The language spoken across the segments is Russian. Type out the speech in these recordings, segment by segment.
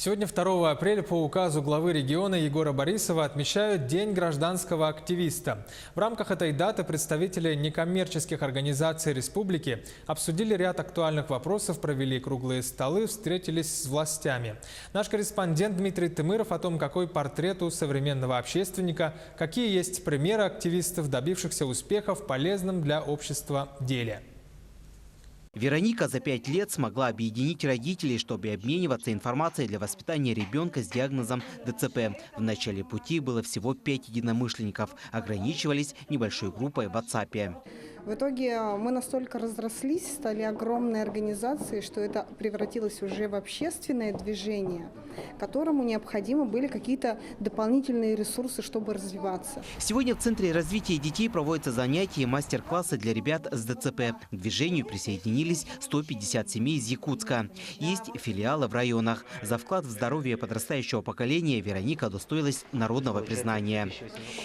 Сегодня, 2 апреля, по указу главы региона Егора Борисова отмечают День гражданского активиста. В рамках этой даты представители некоммерческих организаций республики обсудили ряд актуальных вопросов, провели круглые столы, встретились с властями. Наш корреспондент Дмитрий Тымыров о том, какой портрет у современного общественника, какие есть примеры активистов, добившихся успехов в полезном для общества деле. Вероника за 5 лет смогла объединить родителей, чтобы обмениваться информацией для воспитания ребенка с диагнозом ДЦП. В начале пути было всего 5 единомышленников. Ограничивались небольшой группой в WhatsApp. В итоге мы настолько разрослись, стали огромной организацией, что это превратилось уже в общественное движение, которому необходимы были какие-то дополнительные ресурсы, чтобы развиваться. Сегодня в Центре развития детей проводятся занятия и мастер-классы для ребят с ДЦП. К движению присоединились 150 семей из Якутска. Есть филиалы в районах. За вклад в здоровье подрастающего поколения Вероника удостоилась народного признания.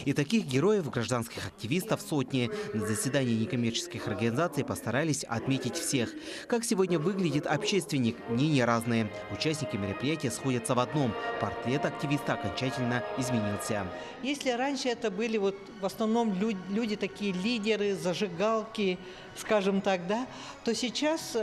И таких героев, гражданских активистов, сотни. На заседании некоммерческих организаций постарались отметить всех. Как сегодня выглядит общественник, мнения разные. Участники мероприятия сходятся в одном – портрет активиста окончательно изменился. Если раньше это были в основном люди такие лидеры, зажигалки, скажем так, да, то сейчас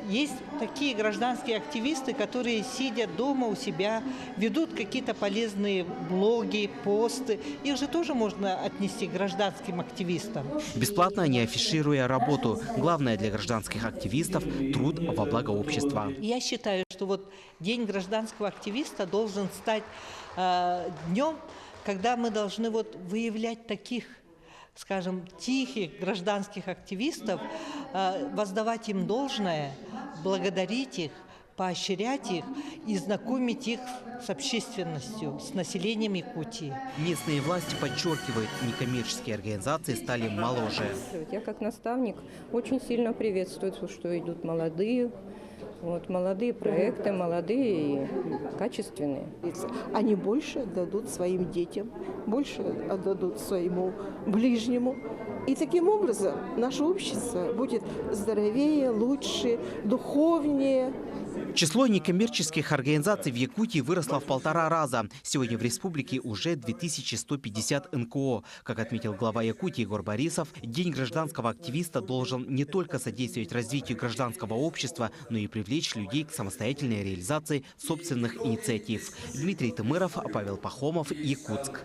есть такие гражданские активисты, которые, сидя дома у себя, ведут какие-то полезные блоги, посты. Их же тоже можно отнести к гражданским активистам. Бесплатно, не афишируя работу. Главное для гражданских активистов – труд во благо общества. Я считаю, что День гражданского активиста должен стать днем, когда мы должны выявлять таких, скажем, тихих гражданских активистов, воздавать им должное, благодарить их, поощрять их и знакомить их с общественностью, с населением Якутии. Местные власти подчеркивают, некоммерческие организации стали моложе. Я как наставник очень сильно приветствую, что идут молодые проекты, молодые и качественные. Они больше отдадут своим детям, больше отдадут своему ближнему. И таким образом наше общество будет здоровее, лучше, духовнее. Число некоммерческих организаций в Якутии выросло в 1,5 раза. Сегодня в республике уже 2150 НКО. Как отметил глава Якутии Егор Борисов, День гражданского активиста должен не только содействовать развитию гражданского общества, но и привлечь людей к самостоятельной реализации собственных инициатив. Дмитрий Тымыров, Павел Пахомов, Якутск.